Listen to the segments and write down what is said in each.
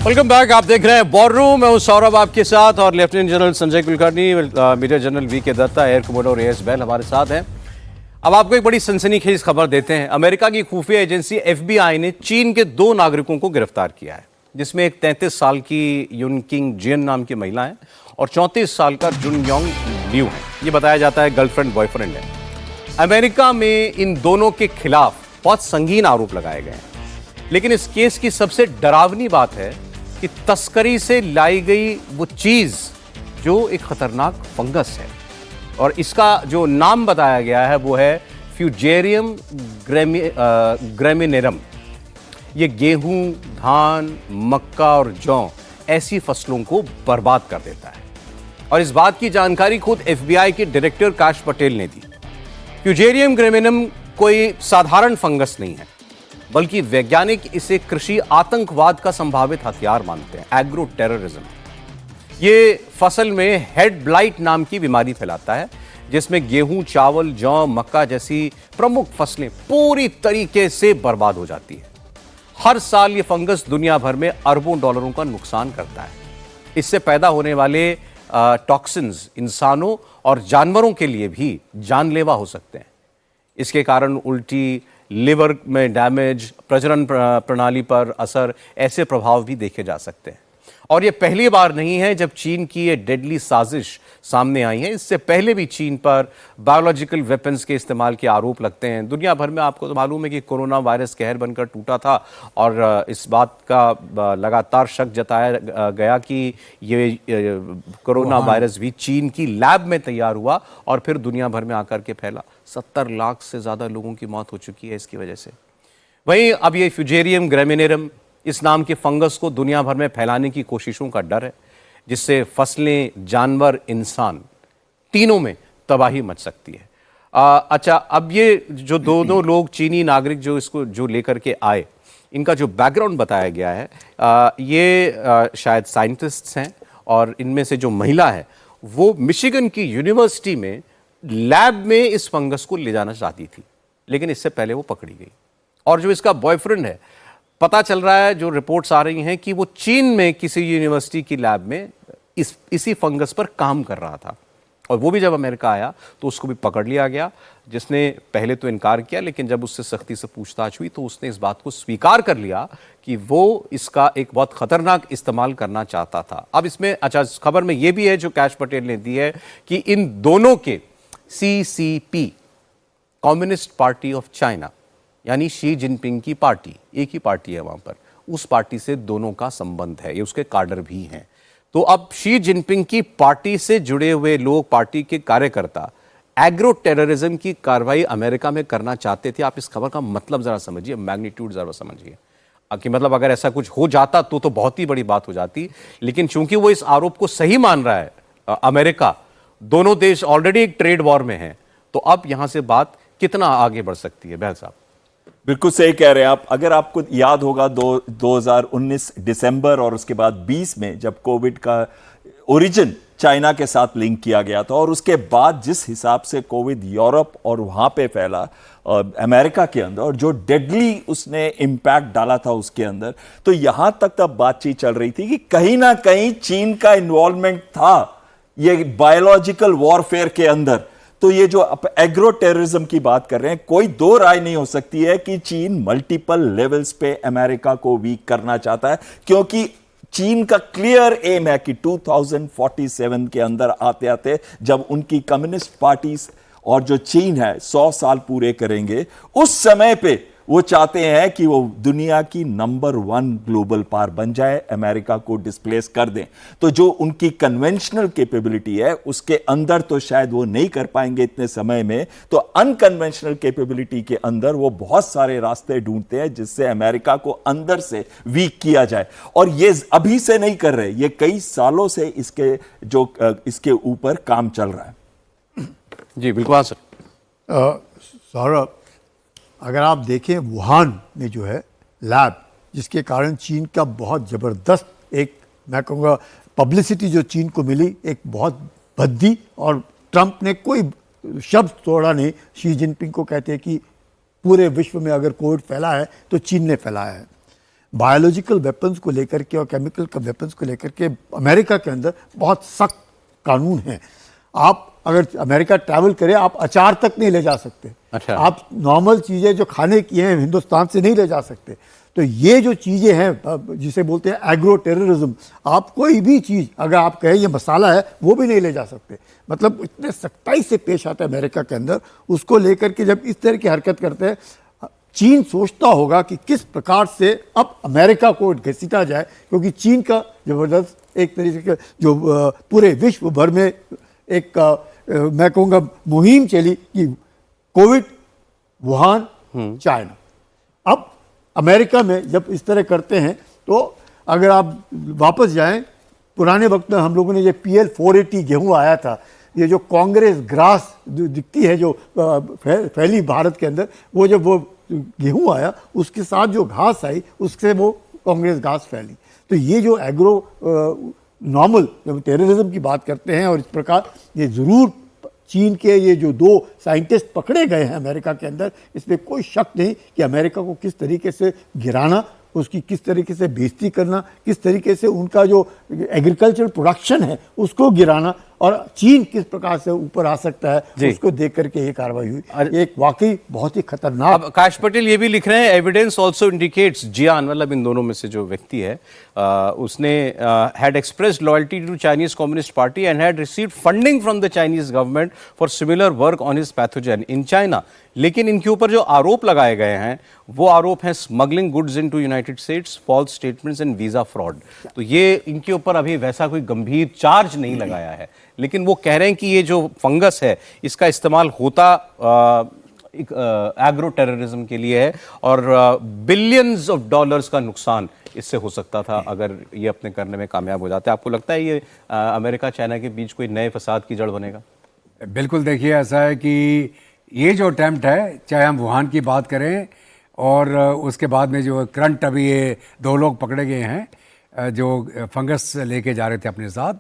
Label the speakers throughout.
Speaker 1: Welcome back. आप देख रहे हैं वॉर रूम। मैं हूं सौरभ आपके साथ और lieutenant general Sanjay Kulkarni, major general V K Datta, air commodore as बैल हमारे साथ हैं। अब आपको एक बड़ी सनसनीखेज खबर देते हैं। अमेरिका की खुफिया एजेंसी एफबीआई ने चीन के 2 नागरिकों को गिरफ्तार किया है, जिसमें एक 33 साल की युनकिंग जियन नाम की महिला है और 34 साल का जुन योंग लिू है। ये बताया जाता है गर्लफ्रेंड बॉयफ्रेंड है। अमेरिका में इन दोनों के खिलाफ बहुत संगीन आरोप लगाए गए हैं, लेकिन इस केस की सबसे डरावनी बात है कि तस्करी से लाई गई वो चीज जो एक खतरनाक फंगस है और इसका जो नाम बताया गया है वो है फ्यूजेरियम ग्रेमिनेरम। ये गेहूं, धान, मक्का और जौ ऐसी फसलों को बर्बाद कर देता है और इस बात की जानकारी खुद एफबीआई के डायरेक्टर काश पटेल ने दी। फ्यूजेरियम ग्रेमिनेरम कोई साधारण फंगस नहीं है, बल्कि वैज्ञानिक इसे कृषि आतंकवाद का संभावित हथियार मानते हैं, एग्रो टेररिज्म। ये फसल में हेड ब्लाइट नाम की बीमारी फैलाता है, जिसमें गेहूं, चावल, जौ, मक्का जैसी प्रमुख फसलें पूरी तरीके से बर्बाद हो जाती है। हर साल ये फंगस दुनिया भर में अरबों डॉलरों का नुकसान करता है। इससे पैदा होने वाले टॉक्सिन्स इंसानों और जानवरों के लिए भी जानलेवा हो सकते हैं। इसके कारण उल्टी, लिवर में डैमेज, प्रजनन प्रणाली पर असर, ऐसे प्रभाव भी देखे जा सकते हैं। और ये पहली बार नहीं है जब चीन की ये डेडली साजिश सामने आई है। इससे पहले भी चीन पर बायोलॉजिकल वेपन्स के इस्तेमाल के आरोप लगते हैं। दुनिया भर में आपको तो मालूम है कि कोरोना वायरस कहर बनकर टूटा था और इस बात का लगातार शक जताया गया कि ये कोरोना वायरस भी चीन की लैब में तैयार हुआ और फिर दुनिया भर में आकर के फैला। 70 लाख से ज़्यादा लोगों की मौत हो चुकी है इसकी वजह से। वहीं अब ये फ्यूजेरियम ग्रेमिनेरम, इस नाम के फंगस को दुनिया भर में फैलाने की कोशिशों का डर है, जिससे फसलें, जानवर, इंसान तीनों में तबाही मच सकती है। अच्छा, अब ये जो दोनों लोग चीनी नागरिक जो इसको जो लेकर के आए, इनका जो बैकग्राउंड बताया गया है, ये शायद साइंटिस्ट्स हैं और इनमें से जो महिला है वो मिशिगन की यूनिवर्सिटी में लैब में इस फंगस को ले जाना चाहती थी, लेकिन इससे पहले वो पकड़ी गई। और जो इसका बॉयफ्रेंड है, पता चल रहा है, जो रिपोर्ट्स आ रही हैं कि वो चीन में किसी यूनिवर्सिटी की लैब में इसी फंगस पर काम कर रहा था और वो भी जब अमेरिका आया तो उसको भी पकड़ लिया गया, जिसने पहले तो इनकार किया, लेकिन जब उससे सख्ती से पूछताछ हुई तो उसने इस बात को स्वीकार कर लिया कि वो इसका एक बहुत खतरनाक इस्तेमाल करना चाहता था। अब इसमें अच्छा खबर में ये भी है जो काश पटेल ने दी है कि इन दोनों के CCP, communist party of China, यानी शी जिनपिंग की पार्टी, एक ही पार्टी है वहां पर, उस पार्टी से दोनों का संबंध है, ये उसके काडर भी हैं। तो अब शी जिनपिंग की पार्टी से जुड़े हुए लोग, पार्टी के कार्यकर्ता एग्रो टेररिज्म की कार्रवाई अमेरिका में करना चाहते थे। आप इस खबर का मतलब जरा समझिए, मैग्नीट्यूड जरा समझिए कि मतलब अगर ऐसा कुछ हो जाता तो बहुत ही बड़ी बात हो जाती, लेकिन चूंकि वो इस आरोप को सही मान रहा है अमेरिका, दोनों देश ऑलरेडी एक ट्रेड वॉर में हैं, तो अब यहां से बात कितना आगे बढ़ सकती है? बहल साहब
Speaker 2: बिल्कुल सही कह रहे हैं आप। अगर आपको याद होगा 2019 दिसंबर और उसके बाद 20 में जब कोविड का ओरिजिन चाइना के साथ लिंक किया गया था और उसके बाद जिस हिसाब से कोविड यूरोप और वहां पे फैला अमेरिका के अंदर और जो डेडली उसने इंपैक्ट डाला था उसके अंदर, तो यहां तक तब बातचीत चल रही थी कि कहीं ना कहीं चीन का इन्वॉल्वमेंट था ये बायोलॉजिकल वॉरफेयर के अंदर। तो ये जो एग्रो टेररिज्म की बात कर रहे हैं, कोई दो राय नहीं हो सकती है कि चीन मल्टीपल लेवल्स पे अमेरिका को वीक करना चाहता है, क्योंकि चीन का क्लियर एम है कि 2047 के अंदर आते आते जब उनकी कम्युनिस्ट पार्टीज और जो चीन है 100 साल पूरे करेंगे, उस समय पे वो चाहते हैं कि वो दुनिया की नंबर 1 ग्लोबल पावर बन जाए, अमेरिका को डिस्प्लेस कर दें। तो जो उनकी कन्वेंशनल कैपेबिलिटी है उसके अंदर तो शायद वो नहीं कर पाएंगे इतने समय में, तो अनकन्वेंशनल कैपेबिलिटी के अंदर वो बहुत सारे रास्ते ढूंढते हैं जिससे अमेरिका को अंदर से वीक किया जाए। और ये अभी से नहीं कर रहे, ये कई सालों से इसके ऊपर काम चल रहा है।
Speaker 1: जी बिल्कुल सर।
Speaker 3: सौरभ, अगर आप देखें वुहान में जो है लैब, जिसके कारण चीन का बहुत ज़बरदस्त एक, मैं कहूँगा, पब्लिसिटी जो चीन को मिली, एक बहुत भद्दी, और ट्रंप ने कोई शब्द तोड़ा नहीं। शी जिनपिंग को कहते हैं कि पूरे विश्व में अगर कोविड फैला है तो चीन ने फैलाया है। बायोलॉजिकल वेपन्स को लेकर के और केमिकल वेपन्स को लेकर के अमेरिका के अंदर बहुत सख्त कानून है। आप अगर अमेरिका ट्रैवल करें, आप अचार तक नहीं ले जा सकते।
Speaker 1: अच्छा।
Speaker 3: आप नॉर्मल चीज़ें जो खाने की हैं हिंदुस्तान से नहीं ले जा सकते। तो ये जो चीज़ें हैं जिसे बोलते हैं एग्रो टेररिज्म, आप कोई भी चीज़ अगर आप कहें ये मसाला है वो भी नहीं ले जा सकते। मतलब इतने सख्ताई से पेश आता है अमेरिका के अंदर। उसको लेकर के जब इस तरह की हरकत करते हैं, चीन सोचता होगा कि किस प्रकार से अब अमेरिका को घसीटा जाए, क्योंकि चीन का ज़बरदस्त एक तरीके से जो पूरे विश्व भर में एक मैं कहूँगा मुहिम चली कि कोविड वुहान चाइना। अब अमेरिका में जब इस तरह करते हैं तो अगर आप वापस जाएं पुराने वक्त में, हम लोगों ने ये PL 480 गेहूँ आया था, ये जो कांग्रेस ग्रास जो दिखती है जो फैली भारत के अंदर, वो जब वो गेहूँ आया उसके साथ जो घास आई उससे वो कांग्रेस घास फैली। तो ये जो एग्रो नॉर्मल जब टेररिज्म की बात करते हैं और इस प्रकार ये ज़रूर चीन के ये जो 2 साइंटिस्ट पकड़े गए हैं अमेरिका के अंदर, इसमें कोई शक नहीं कि अमेरिका को किस तरीके से गिराना, उसकी किस तरीके से बेइज्जती करना, किस तरीके से उनका जो एग्रीकल्चर प्रोडक्शन है उसको गिराना और चीन किस प्रकार से ऊपर आ सकता है, उसको देख करके ये कार्रवाई हुई। एक वाकई बहुत ही खतरनाक।
Speaker 1: अब काश पटेल ये भी लिख रहे हैं, एविडेंस ऑल्सो इंडिकेट्स, जियान मतलब इन दोनों में से जो व्यक्ति है उसने had expressed loyalty to Chinese Communist Party and had received funding from the Chinese government for similar work on his pathogen in China. लेकिन इनके ऊपर जो आरोप लगाए गए हैं वो आरोप हैं smuggling goods into United States, false statements and visa fraud. तो ये इनके ऊपर अभी वैसा कोई गंभीर चार्ज नहीं लगाया है, लेकिन वो कह रहे हैं कि ये जो फंगस है इसका इस्तेमाल होता एग्रो टेररिज्म के लिए है और बिलियंस ऑफ डॉलर्स का नुकसान इससे हो सकता था अगर ये अपने करने में कामयाब हो जाते। आपको लगता है ये अमेरिका चाइना के बीच कोई नए फसाद की जड़ बनेगा?
Speaker 4: बिल्कुल, देखिए ऐसा है कि ये जो अटैम्प्ट है, चाहे हम वुहान की बात करें और उसके बाद में जो करंट अभी ये 2 लोग पकड़े गए हैं जो फंगस लेके जा रहे थे अपने साथ,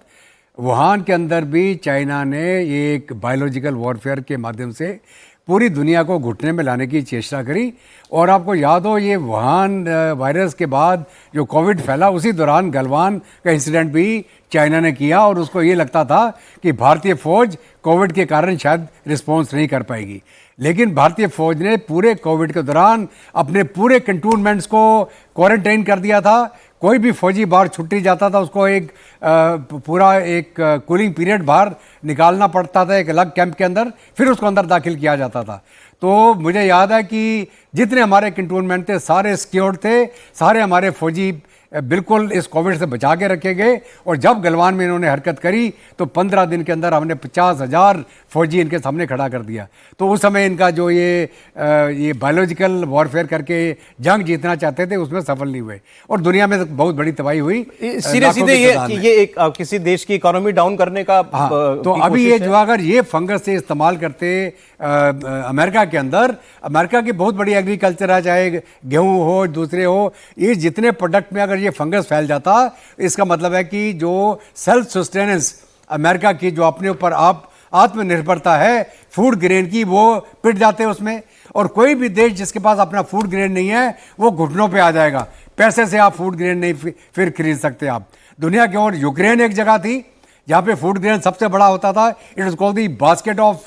Speaker 4: वुहान के अंदर भी चाइना ने ये एक बायोलॉजिकल वॉरफेयर के माध्यम से पूरी दुनिया को घुटने में लाने की चेष्टा करी। और आपको याद हो ये वुहान वायरस के बाद जो कोविड फैला, उसी दौरान गलवान का इंसिडेंट भी चाइना ने किया और उसको ये लगता था कि भारतीय फ़ौज कोविड के कारण शायद रिस्पॉन्स नहीं कर पाएगी। लेकिन भारतीय फ़ौज ने पूरे कोविड के दौरान अपने पूरे कंटोनमेंट्स को क्वारंटाइन कर दिया था। कोई भी फौजी बाहर छुट्टी जाता था उसको एक पूरा एक कूलिंग पीरियड बाहर निकालना पड़ता था एक अलग कैंप के अंदर, फिर उसको अंदर दाखिल किया जाता था। तो मुझे याद है कि जितने हमारे कंटोनमेंट थे सारे सिक्योर्ड थे, सारे हमारे फौजी बिल्कुल इस कोविड से बचा के रखे गए। और जब गलवान में इन्होंने हरकत करी तो 15 दिन के अंदर हमने 50,000 फौजी इनके सामने खड़ा कर दिया। तो उस समय इनका जो ये बायोलॉजिकल वॉरफेयर करके जंग जीतना चाहते थे उसमें सफल नहीं हुए और दुनिया में बहुत बड़ी तबाही हुई।
Speaker 1: सीधे सीधे ये एक किसी देश की इकोनॉमी डाउन करने का
Speaker 4: तो अभी ये जो अगर ये फंगस से इस्तेमाल करते अमेरिका के अंदर, अमेरिका की बहुत बड़ी एग्रीकल्चर है, चाहे गेहूँ हो दूसरे हो, ये जितने प्रोडक्ट में अगर ये फंगस फैल जाता, इसका मतलब है कि जो सेल्फ सस्टेनेंस अमेरिका की जो अपने ऊपर आप आत्मनिर्भरता है फूड ग्रेन की, वो पिट जाते हैं उसमें। और कोई भी देश जिसके पास अपना फूड ग्रेन नहीं है वो घुटनों पे आ जाएगा। पैसे से आप फूड ग्रेन नहीं फिर खरीद सकते आप। दुनिया की ओर यूक्रेन एक जगह थी जहाँ पे फूड ग्रेन सबसे बड़ा होता था, it was called the basket of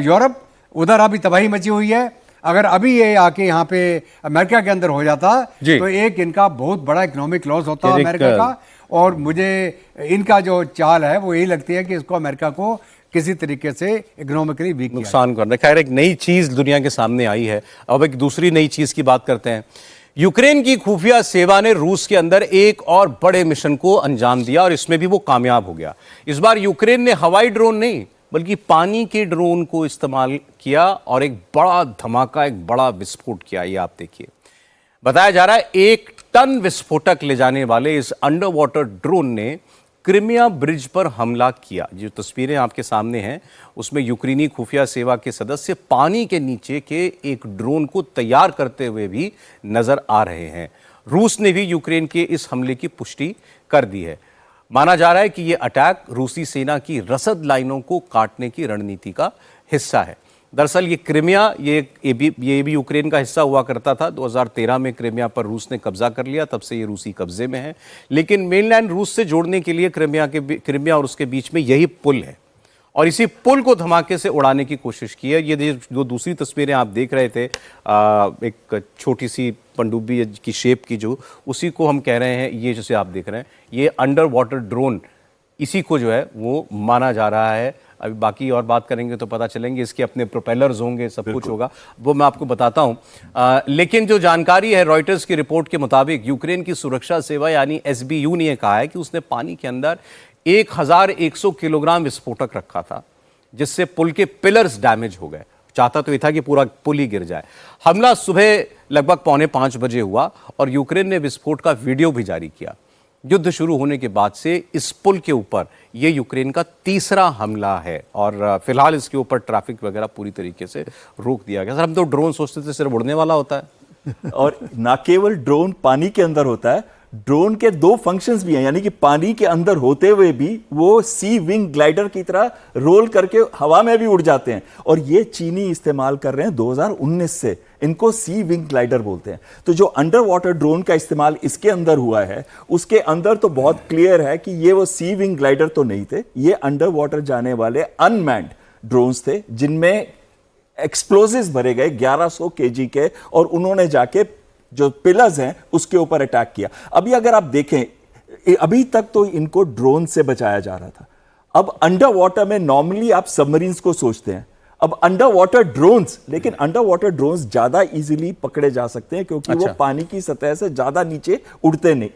Speaker 4: Europe. उधर अभी तबाही मची हुई है। अगर अभी ये आके यहाँ पे अमेरिका के अंदर हो जाता तो एक इनका बहुत बड़ा इकोनॉमिक लॉस होता अमेरिका का। और मुझे इनका जो चाल है वो यही लगती है कि इसको अमेरिका को किसी तरीके से इकोनॉमिकली वीक
Speaker 1: नुकसान करना। खैर एक नई चीज दुनिया के सामने आई है। अब एक दूसरी नई चीज की बात करते हैं। यूक्रेन की खुफिया सेवा ने रूस के अंदर एक और बड़े मिशन को अंजाम दिया और इसमें भी वो कामयाब हो गया। इस बार यूक्रेन ने हवाई ड्रोन नहीं बल्कि पानी के ड्रोन को इस्तेमाल किया और एक बड़ा धमाका, एक बड़ा विस्फोट किया। ये आप देखिए, बताया जा रहा है 1 टन विस्फोटक ले जाने वाले इस अंडर वाटर ड्रोन ने क्रिमिया ब्रिज पर हमला किया। जो तस्वीरें आपके सामने हैं उसमें यूक्रेनी खुफिया सेवा के सदस्य पानी के नीचे के एक ड्रोन को तैयार करते हुए भी नजर आ रहे हैं। रूस ने भी यूक्रेन के इस हमले की पुष्टि कर दी है। माना जा रहा है कि यह अटैक रूसी सेना की रसद लाइनों को काटने की रणनीति का हिस्सा है। दरअसल ये क्रिमिया ये भी यूक्रेन का हिस्सा हुआ करता था। 2013 में क्रिमिया पर रूस ने कब्जा कर लिया, तब से ये रूसी कब्जे में है। लेकिन मेनलैंड रूस से जोड़ने के लिए क्रिमिया और उसके बीच में यही पुल है, और इसी पुल को धमाके से उड़ाने की कोशिश की है। ये जो दूसरी तस्वीरें आप देख रहे थे, एक छोटी सी पनडुब्बी की शेप की, जो उसी को हम कह रहे हैं, ये जिसे आप देख रहे हैं, ये अंडर वाटर ड्रोन, इसी को जो है वो माना जा रहा है। अभी बाकी और बात करेंगे तो पता चलेंगे, इसके अपने प्रोपेलर्स होंगे, सब कुछ होगा, वो मैं आपको बताता हूं। लेकिन जो जानकारी है, रॉयटर्स की रिपोर्ट के मुताबिक यूक्रेन की सुरक्षा सेवा यानी एसबीयू ने कहा है कि उसने पानी के अंदर 1100 किलोग्राम विस्फोटक रखा था, जिससे पुल के पिलर्स डैमेज हो गए। चाहता तो ये था कि पूरा पुल ही गिर जाए। हमला सुबह लगभग 4:45 बजे हुआ और यूक्रेन ने विस्फोट का वीडियो भी जारी किया। युद्ध शुरू होने के बाद से इस पुल के ऊपर यह यूक्रेन का तीसरा हमला है, और फिलहाल इसके ऊपर ट्रैफिक वगैरह पूरी तरीके से रोक दिया गया। सर, हम तो ड्रोन सोचते थे सिर्फ उड़ने वाला होता है।
Speaker 2: और ना केवल ड्रोन पानी के अंदर होता है, ड्रोन के दो फंक्शंस भी हैं, यानी कि पानी के अंदर होते हुए भी वो सी विंग ग्लाइडर की तरह रोल करके हवा में भी उड़ जाते हैं। और ये चीनी इस्तेमाल कर रहे हैं 2019 से, इनको सी विंग ग्लाइडर बोलते हैं। तो जो अंडर वाटर ड्रोन का इस्तेमाल इसके अंदर हुआ है, उसके अंदर तो बहुत क्लियर है कि ये वो सी विंग ग्लाइडर तो नहीं थे, ये अंडर वाटर जाने वाले अनमैन्ड ड्रोन्स थे, जिनमें एक्सप्लोजिव्स भरे गए 1100 केजी के, और उन्होंने जाके जो पिलर्स हैं उसके ऊपर अटैक किया। अभी अगर आप देखें, अभी तक तो इनको ड्रोन से बचाया जा रहा था। अब अंडर वाटर में नॉर्मली आप सबमरीन्स को सोचते हैं, अब अंडर वाटर ड्रोन्स, लेकिन अंडर वाटर ड्रोन्स ज्यादा इजीली पकड़े जा सकते हैं क्योंकि वो पानी की सतह से ज्यादा नीचे उड़ते नहीं,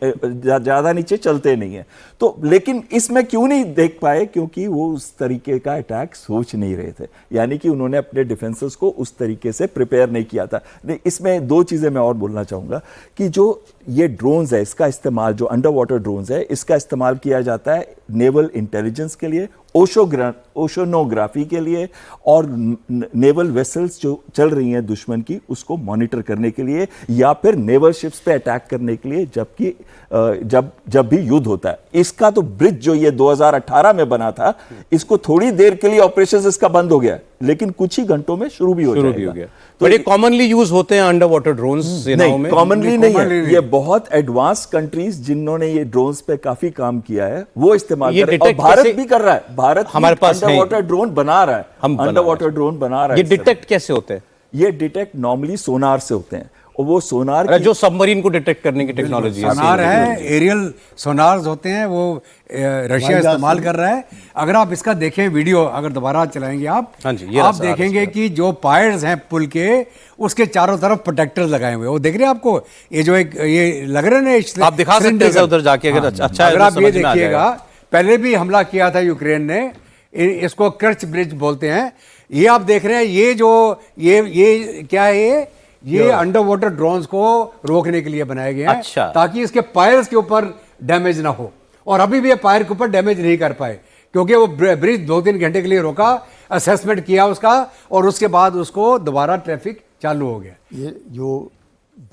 Speaker 2: ज्यादा नीचे चलते नहीं है। तो लेकिन इसमें क्यों नहीं देख पाए? क्योंकि वो उस तरीके का अटैक सोच नहीं रहे थे, यानी कि उन्होंने अपने डिफेंसेस को उस तरीके से प्रिपेयर नहीं किया था। इसमें दो चीजें मैं और बोलना चाहूंगा कि जो ये ड्रोन्स है, इसका इस्तेमाल, जो अंडर वाटर ड्रोन्स है, इसका इस्तेमाल किया जाता है नेवल इंटेलिजेंस के लिए, ओशनोग्राफी के लिए, और नेवल वेसल्स जो चल रही हैं दुश्मन की, उसको मॉनिटर करने के लिए, या फिर नेवल शिप्स पे अटैक करने के लिए, जबकि जब भी युद्ध होता है। इसका तो ब्रिज जो ये 2018 में बना था, इसको थोड़ी देर के लिए ऑपरेशन इसका बंद हो गया, लेकिन कुछ ही घंटों में शुरू भी हो जाएगा।
Speaker 1: तो ये कॉमनली यूज होते हैं अंडर वाटर ड्रोन्स सेनाओं में?
Speaker 2: कॉमनली नहीं है, ये बहुत एडवांस कंट्रीज जिन्होंने ये ड्रोन्स पे काफी काम किया है वो इस्तेमाल कर रहे हैं, और भारत भी कर रहा है। भारत
Speaker 1: हमारे पास
Speaker 2: अंडर वाटर ड्रोन बना रहा है, अंडर वाटर ड्रोन बना रहा है।
Speaker 1: ये डिटेक्ट कैसे होते हैं?
Speaker 2: ये डिटेक्ट नॉर्मली सोनार से होते हैं, और वो सोनार
Speaker 1: जो सबमरीन को डिटेक्ट करने की टेक्नोलॉजी है,
Speaker 4: सोनार है, एरियल सोनार्स होते हैं, वो रशिया इस्तेमाल कर रहा है। अगर आप इसका देखें वीडियो, अगर दोबारा चलाएंगे आप,
Speaker 1: हाँ जी,
Speaker 4: आप देखेंगे कि जो पायर्स हैं पुल के, उसके चारों तरफ प्रोटेक्टर्स लगाए हुए, वो देख रहे हैं आपको, ये जो एक ये लग रहे हैं ना,
Speaker 1: आप दिखा सकते हैं उधर जाके, अगर अच्छा है
Speaker 4: अगर आप ये देखिएगा, पहले भी हमला किया था यूक्रेन ने, इसको कर्च ब्रिज बोलते हैं। ये आप देख रहे हैं, ये जो ये क्या है, ये अंडर वाटर ड्रोन्स को रोकने के लिए बनाए गए हैं,
Speaker 1: अच्छा।
Speaker 4: ताकि इसके पायर्स के ऊपर डैमेज ना हो। और अभी भी ये पायर के ऊपर डैमेज नहीं कर पाए, क्योंकि वो ब्रिज 2-3 घंटे के लिए रोका, असेसमेंट किया उसका, और उसके बाद उसको दोबारा ट्रैफिक चालू हो गया।
Speaker 3: ये जो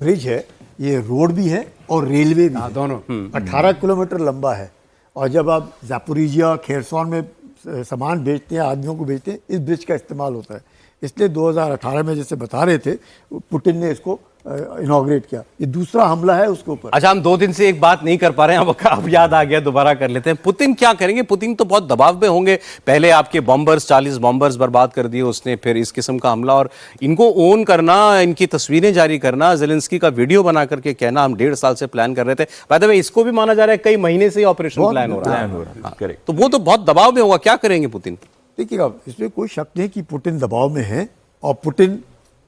Speaker 3: ब्रिज है, ये रोड भी है और रेलवे भी है,
Speaker 4: दोनों
Speaker 3: 18 किलोमीटर लंबा है। और जब आप ज़ापोरिजिया, खेरसॉन में सामान बेचते हैं, आदमियों को बेचते हैं, इस ब्रिज का इस्तेमाल होता है। इसलिए 2018 में जैसे बता रहे थे, पुतिन ने इसको इनॉग्रेट किया। ये दूसरा हमला है उसके ऊपर।
Speaker 1: अच्छा, हम 2 दिन से एक बात नहीं कर पा रहे हैं, अब याद आ गया, दोबारा कर लेते हैं। पुतिन क्या करेंगे? पुतिन तो बहुत दबाव में होंगे। पहले आपके बॉम्बर्स, 40 बॉम्बर्स बर्बाद कर दिए उसने, फिर इस किस्म का हमला, और इनको ओन करना, इनकी तस्वीरें जारी करना, ज़ेलेंस्की का वीडियो बना करके कहना हम 1.5 साल से प्लान कर रहे थे। बाय द वे, इसको भी माना जा रहा है कई महीने से ऑपरेशन प्लान हो रहा है। तो वो तो बहुत दबाव में होगा। क्या करेंगे पुतिन?
Speaker 3: देखिएगा, इसमें कोई शक नहीं कि पुतिन दबाव में है, और पुतिन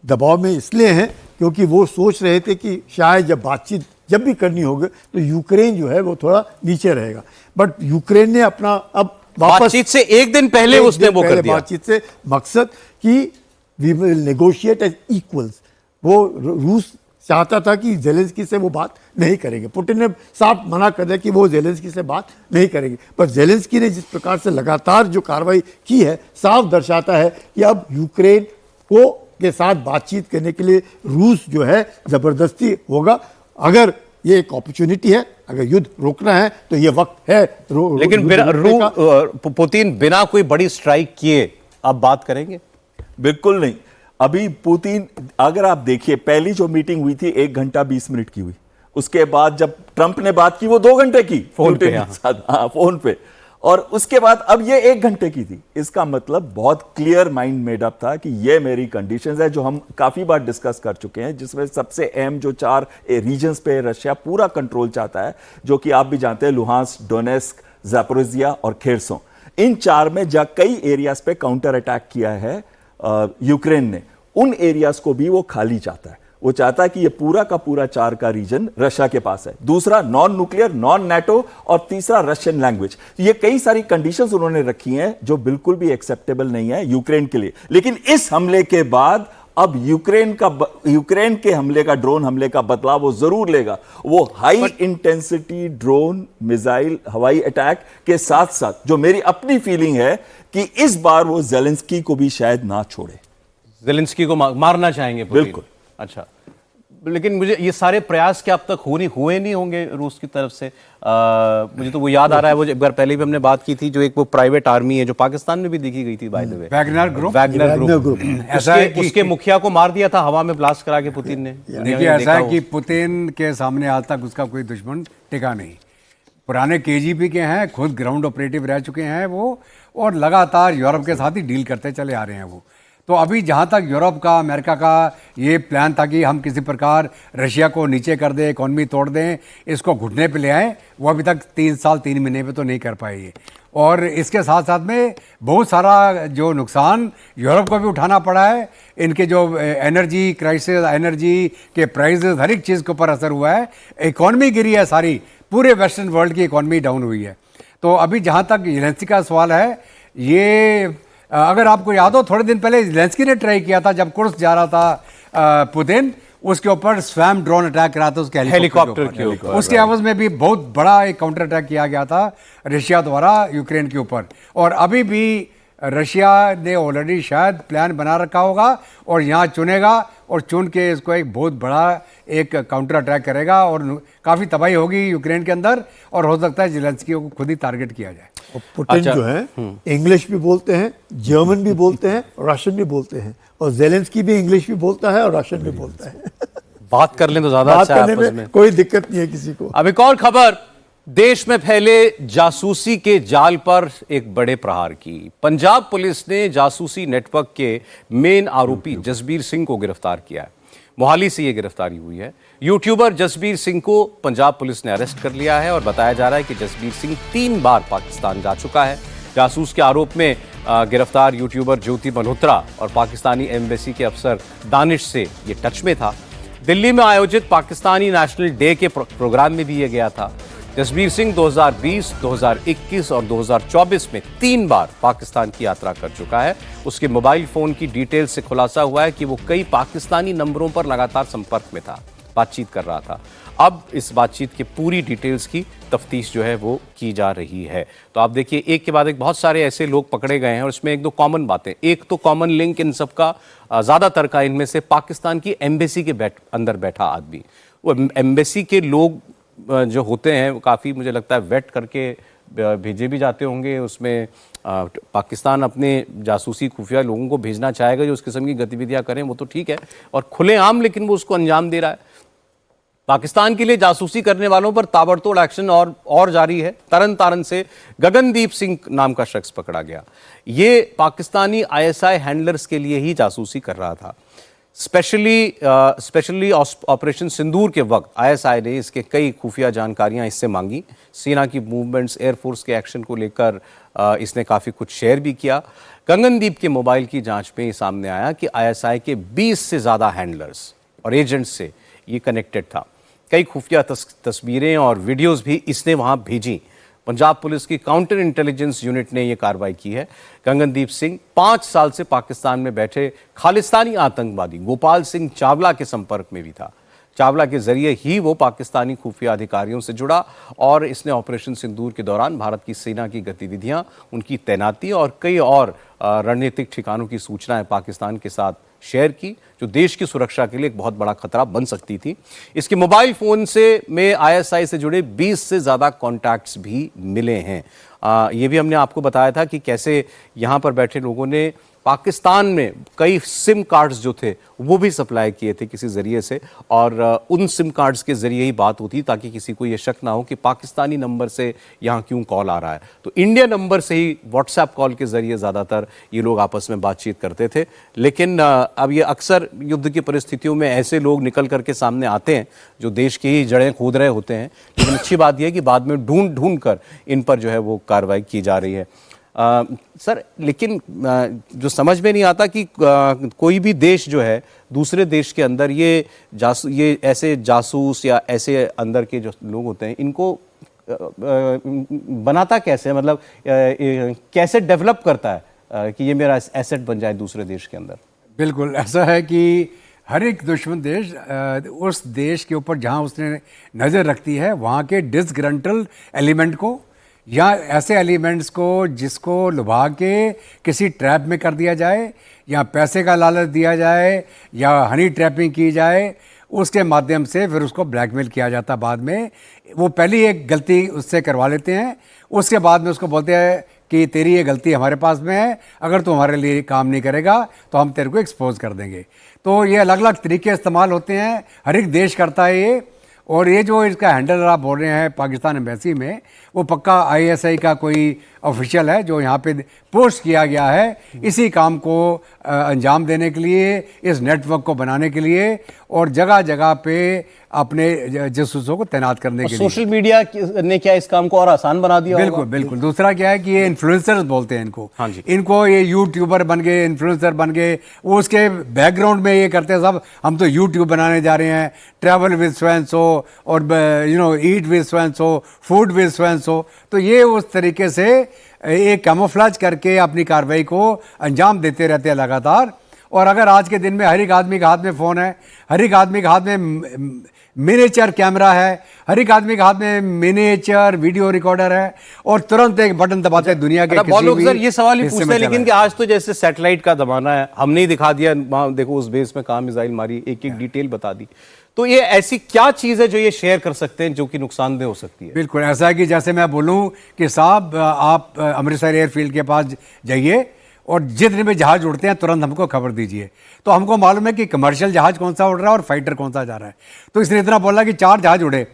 Speaker 3: दबाव में इसलिए हैं क्योंकि वो सोच रहे थे कि शायद जब बातचीत जब भी करनी होगी तो यूक्रेन जो है वो थोड़ा नीचे रहेगा। बट यूक्रेन ने अपना अब वापस
Speaker 1: बातचीत से एक दिन पहले उसने वो कर दिया।
Speaker 3: बातचीत से मकसद कि we will negotiate as equals. वो रूस चाहता था कि ज़ेलेंस्की से वो बात नहीं करेंगे। पुतिन ने साफ मना कर दिया कि वो ज़ेलेंस्की से बात नहीं करेंगे। पर ज़ेलेंस्की ने जिस प्रकार से लगातार जो कार्रवाई की है, साफ दर्शाता है कि अब यूक्रेन को के साथ बातचीत करने के लिए रूस जो है ज़बरदस्ती होगा। अगर ये एक अपॉर्चुनिटी है, अगर युद्ध रोकना है तो ये वक्त है।
Speaker 1: लेकिन पुतिन बिना कोई बड़ी स्ट्राइक किए अब बात करेंगे?
Speaker 2: बिल्कुल नहीं। अभी पुतिन, अगर आप देखिए, पहली जो मीटिंग हुई थी 1 घंटा 20 मिनट की हुई, उसके बाद जब ट्रंप ने बात की वो 2 घंटे की
Speaker 1: फोन पे,
Speaker 2: पुतिन के साथ, हाँ फोन पे, और उसके बाद अब ये 1 घंटे की थी। इसका मतलब बहुत क्लियर माइंड मेड अप था कि ये मेरी कंडीशंस है, जो हम काफी बार डिस्कस कर चुके हैं, जिसमें सबसे अहम जो 4 रीजन्स पे रशिया पूरा कंट्रोल चाहता है, जो कि आप भी जानते हैं, लुहांस्क, डोनेस्क, ज़ापोरिजिया और खेरसों। इन 4 में जहां कई एरियाज पे काउंटर अटैक किया है यूक्रेन ने, उन एरियाज को भी वो खाली चाहता है। वो चाहता है कि ये पूरा का पूरा 4 का रीजन रशिया के पास है। दूसरा, नॉन न्यूक्लियर, नॉन नेटो, और तीसरा रशियन लैंग्वेज। ये कई सारी कंडीशंस उन्होंने रखी हैं जो बिल्कुल भी एक्सेप्टेबल नहीं है यूक्रेन के लिए। लेकिन इस हमले के बाद अब यूक्रेन के हमले का, ड्रोन हमले का बदला वो जरूर लेगा। वो हाई इंटेंसिटी ड्रोन, मिसाइल, हवाई अटैक के साथ साथ, जो मेरी अपनी फीलिंग है कि इस बार वो जेलेंस्की को भी शायद ना छोड़े।
Speaker 1: जेलेंस्की को मारना चाहेंगे पुतिन।
Speaker 2: बिल्कुल।
Speaker 1: अच्छा, लेकिन मुझे ये सारे प्रयास क्या अब तक हुए नहीं होंगे रूस की तरफ से? मुझे तो वो याद आ रहा है, वो एक बार पहले भी हमने बात की थी, जो एक वो प्राइवेट आर्मी है जो पाकिस्तान में भी देखी गई थी, by the way,
Speaker 4: Wagner group.
Speaker 1: ऐसा है कि उसके मुखिया को मार दिया था हवा में ब्लास्ट करा के पुतिन ने।
Speaker 4: देखिए, ऐसा है कि पुतिन के सामने आज तक उसका कोई दुश्मन टिका नहीं। पुराने केजीबी के हैं, खुद ग्राउंड ऑपरेटिव रह चुके हैं वो, और लगातार यूरोप के साथ ही डील करते चले आ रहे हैं वो। तो अभी जहाँ तक यूरोप का, अमेरिका का ये प्लान था कि हम किसी प्रकार रशिया को नीचे कर दें, इकॉनमी तोड़ दें, इसको घुटने पे ले आए, वो अभी तक 3 साल 3 महीने पे तो नहीं कर पाए ये। और इसके साथ साथ में बहुत सारा जो नुकसान यूरोप को भी उठाना पड़ा है। इनके जो एनर्जी क्राइसिस, एनर्जी के प्राइसेस, हर एक चीज़ के ऊपर असर हुआ है। इकॉनमी गिरी है सारी, पूरे वेस्टर्न वर्ल्ड की इकॉनमी डाउन हुई है। तो अभी जहाँ तक जेलेंस्की का सवाल है, ये अगर आपको याद हो, थोड़े दिन पहले जेलेंस्की ने ट्राई किया था, जब कुर्स्क जा रहा था पुतिन, उसके ऊपर स्वैम ड्रोन अटैक करा था उसके हेलीकॉप्टर के ऊपर। उसके आवाज में भी बहुत बड़ा एक काउंटर अटैक किया गया था रशिया द्वारा यूक्रेन के ऊपर। और अभी भी रशिया ने ऑलरेडी शायद प्लान बना रखा होगा और यहाँ चुनेगा, और चुन के इसको एक बहुत बड़ा एक काउंटर अटैक करेगा, और काफ़ी तबाही होगी यूक्रेन के अंदर, और हो सकता है जेलेंस्की को खुद ही टारगेट किया जाए।
Speaker 3: और पुतिन जो है इंग्लिश भी बोलते हैं, जर्मन भी बोलते हैं, रशियन भी बोलते हैं, और जेलेंस्की भी इंग्लिश भी बोलता है और रशियन भी बोलता है।
Speaker 1: बात कर लें तो ज्यादा
Speaker 3: बात
Speaker 1: अच्छा है
Speaker 3: करने
Speaker 1: आपस
Speaker 3: में कोई दिक्कत नहीं है किसी को।
Speaker 1: अब एक और खबर, देश में फैले जासूसी के जाल पर एक बड़े प्रहार की। पंजाब पुलिस ने जासूसी नेटवर्क के मेन आरोपी जसबीर सिंह को गिरफ्तार किया है। मोहाली से यह गिरफ्तारी हुई है। यूट्यूबर जसबीर सिंह को पंजाब पुलिस ने अरेस्ट कर लिया है, और बताया जा रहा है कि जसबीर सिंह 3 बार पाकिस्तान जा चुका है। जासूस के आरोप में गिरफ्तार यूट्यूबर ज्योति मल्होत्रा और पाकिस्तानी एम्बेसी के अफसर दानिश से ये टच में था। दिल्ली में आयोजित पाकिस्तानी नेशनल डे के प्रोग्राम में भी ये गया था। जसबीर सिंह 2020, 2021 और 2024 में 3 बार पाकिस्तान की यात्रा कर चुका है। उसके मोबाइल फोन की डिटेल से खुलासा हुआ है कि वो कई पाकिस्तानी नंबरों पर लगातार संपर्क में था, बातचीत कर रहा था। अब इस बातचीत की पूरी डिटेल्स की तफ्तीश जो है वो की जा रही है। तो आप देखिए, एक के बाद एक बहुत सारे ऐसे लोग पकड़े गए हैं, और इसमें 1-2 कॉमन बातें। एक तो कॉमन लिंक इन सबका, ज़्यादातर का इनमें से पाकिस्तान की एम्बेसी के अंदर बैठा आदमी। वो एम्बेसी के लोग जो होते हैं वो काफ़ी, मुझे लगता है, वेट करके भेजे भी जाते होंगे। उसमें पाकिस्तान अपने जासूसी खुफिया लोगों को भेजना चाहेगा जो उस किस्म की गतिविधियां करें, वो तो ठीक है, और खुलेआम, लेकिन वो उसको अंजाम दे रहा है। पाकिस्तान के लिए जासूसी करने वालों पर ताबड़तोड़ एक्शन और जारी है। तरन तारन से गगनदीप सिंह नाम का शख्स पकड़ा गया। ये पाकिस्तानी ISI हैंडलर्स के लिए ही जासूसी कर रहा था। स्पेशली ऑपरेशन सिंदूर के वक्त ISI ने इसके कई खुफिया जानकारियां इससे मांगी। सेना की मूवमेंट्स, एयरफोर्स के एक्शन को लेकर इसने काफ़ी कुछ शेयर भी किया। गगनदीप के मोबाइल की जांच में ये सामने आया कि ISI के 20 से ज़्यादा हैंडलर्स और एजेंट्स से ये कनेक्टेड था। कई खुफिया तस्वीरें और वीडियोस भी इसने वहाँ भेजी। पंजाब पुलिस की काउंटर इंटेलिजेंस यूनिट ने यह कार्रवाई की है। गगनदीप सिंह 5 साल से पाकिस्तान में बैठे खालिस्तानी आतंकवादी गोपाल सिंह चावला के संपर्क में भी था। चावला के जरिए ही वो पाकिस्तानी खुफिया अधिकारियों से जुड़ा, और इसने ऑपरेशन सिंदूर के दौरान भारत की सेना की गतिविधियां, उनकी तैनाती और कई और रणनीतिक ठिकानों की सूचनाएं पाकिस्तान के साथ शेयर की, जो देश की सुरक्षा के लिए एक बहुत बड़ा खतरा बन सकती थी। इसके मोबाइल फोन से में आईएसआई से जुड़े 20 से ज़्यादा कॉन्टैक्ट्स भी मिले हैं। ये भी हमने आपको बताया था कि कैसे यहाँ पर बैठे लोगों ने पाकिस्तान में कई सिम कार्ड्स जो थे वो भी सप्लाई किए थे किसी ज़रिए से, और उन सिम कार्ड्स के ज़रिए ही बात होती ताकि किसी को ये शक ना हो कि पाकिस्तानी नंबर से यहाँ क्यों कॉल आ रहा है। तो इंडिया नंबर से ही व्हाट्सएप कॉल के ज़रिए ज़्यादातर ये लोग आपस में बातचीत करते थे। लेकिन अब ये अक्सर युद्ध की परिस्थितियों में ऐसे लोग निकल करके सामने आते हैं जो देश की ही जड़ें खोद रहे होते हैं। लेकिन अच्छी बात यह है कि बाद में ढूंढ कर इन पर जो है वो कार्रवाई की जा रही है। सर, लेकिन जो समझ में नहीं आता कि कोई भी देश जो है दूसरे देश के अंदर ये ऐसे जासूस या ऐसे अंदर के जो लोग होते हैं इनको बनाता कैसे, मतलब कैसे डेवलप करता है कि ये मेरा एसेट बन जाए दूसरे देश के अंदर?
Speaker 4: बिल्कुल ऐसा है कि हर एक दुश्मन देश उस देश के ऊपर जहाँ उसने नज़र रखती है वहाँ के डिसग्रंटल एलिमेंट को या ऐसे एलिमेंट्स को जिसको लुभा के किसी ट्रैप में कर दिया जाए या पैसे का लालच दिया जाए या हनी ट्रैपिंग की जाए, उसके माध्यम से फिर उसको ब्लैकमेल किया जाता। बाद में वो पहली एक गलती उससे करवा लेते हैं, उसके बाद में उसको बोलते हैं कि तेरी ये गलती हमारे पास में है, अगर तू हमारे लिए काम नहीं करेगा तो हम तेरे को एक्सपोज कर देंगे। तो ये अलग अलग तरीके इस्तेमाल होते हैं, हर एक देश करता है ये। और ये जो इसका हैंडलर आप बोल रहे हैं पाकिस्तान एम्बेसी में, वो पक्का आईएसआई का कोई ऑफिशियल है जो यहाँ पे पोस्ट किया गया है इसी काम को अंजाम देने के लिए, इस नेटवर्क को बनाने के लिए और जगह जगह पे अपने जासूसों को तैनात करने के लिए।
Speaker 1: सोशल मीडिया ने क्या इस काम को और आसान बना दिया?
Speaker 4: बिल्कुल बिल्कुल। दूसरा क्या है कि ये इन्फ्लुएंसर्स बोलते हैं इनको।
Speaker 1: हाँ जी।
Speaker 4: इनको ये यूट्यूबर बन गए, इन्फ्लुएंसर बन गए, वो उसके बैकग्राउंड में ये करते हैं सब, हम तो यूट्यूब बनाने जा रहे हैं, travel with so and so और eat with so and so, food with so and so. तो ये उस तरीके से एक कैमोफ्लेज करके अपनी कार्रवाई को अंजाम देते रहते हैं लगातार। और अगर आज के दिन में हर एक आदमी के हाथ में फ़ोन है, हर एक आदमी के हाथ में मिनिएचर कैमरा है, हर एक आदमी के हाथ में मिनिएचर वीडियो रिकॉर्डर है और तुरंत एक बटन दबाते हैं दुनिया के
Speaker 1: बहुत लोग सर ये सवाल ही
Speaker 4: हिस्से
Speaker 1: पूछते
Speaker 4: में
Speaker 1: हैं, लेकिन कि आज तो जैसे सैटेलाइट का जमाना है, हमने ही दिखा दिया वहाँ देखो उस बेस में कहाँ मिसाइल मारी, एक एक डिटेल बता दी। तो ये ऐसी क्या चीज़ है जो ये शेयर कर सकते हैं जो कि नुकसानदेह हो सकती है?
Speaker 4: बिल्कुल ऐसा है कि जैसे मैं बोलूँ कि साहब आप अमृतसर एयरफील्ड के पास जाइए और जितने भी जहाज उड़ते हैं तुरंत हमको खबर दीजिए। तो हमको मालूम है कि कमर्शियल जहाज कौन सा उड़ रहा है और फाइटर कौन सा जा रहा है। तो इसने इतना बोला कि 4 जहाज उड़े।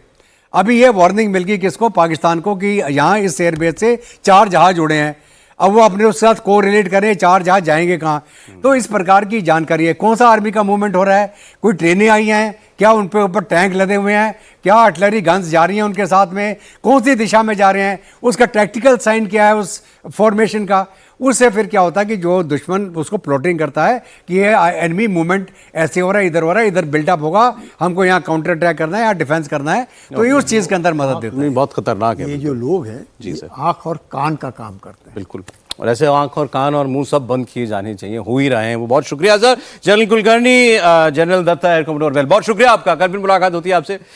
Speaker 4: अभी ये वार्निंग मिल गई किसको? पाकिस्तान को, कि यहाँ इस एयरबेस से 4 जहाज उड़े हैं। अब वो अपने उसके साथ को रिलेट करें 4 जहाज जाएंगे कहाँ। तो इस प्रकार की जानकारी है। कौन सा आर्मी का मूवमेंट हो रहा है, कोई ट्रेनें आई हैं क्या, उन पे ऊपर टैंक लदे हुए हैं क्या, आर्टिलरी गन्स जा रही हैं उनके साथ में, कौन सी दिशा में जा रहे हैं, उसका टैक्टिकल साइन क्या है उस फॉर्मेशन का। उससे फिर क्या होता है कि जो दुश्मन उसको प्लॉटिंग करता है कि ये एनिमी मूवमेंट ऐसे हो रहा है, इधर हो रहा है, इधर बिल्डअप होगा, हमको यहाँ काउंटर अटैक करना है या डिफेंस करना है। तो ये उस चीज़ के अंदर मदद देता है।
Speaker 1: बहुत खतरनाक है
Speaker 3: ये जो लोग हैं
Speaker 1: जी सर,
Speaker 3: आँख और कान का काम करते हैं।
Speaker 1: बिल्कुल। और ऐसे आंख और कान और मुंह सब बंद किए जाने चाहिए, हो ही रहे हैं वो। बहुत शुक्रिया sir, general Kulkarni general Datta air commander well, बहुत शुक्रिया आपका। कल फिर मुलाकात होती है आपसे।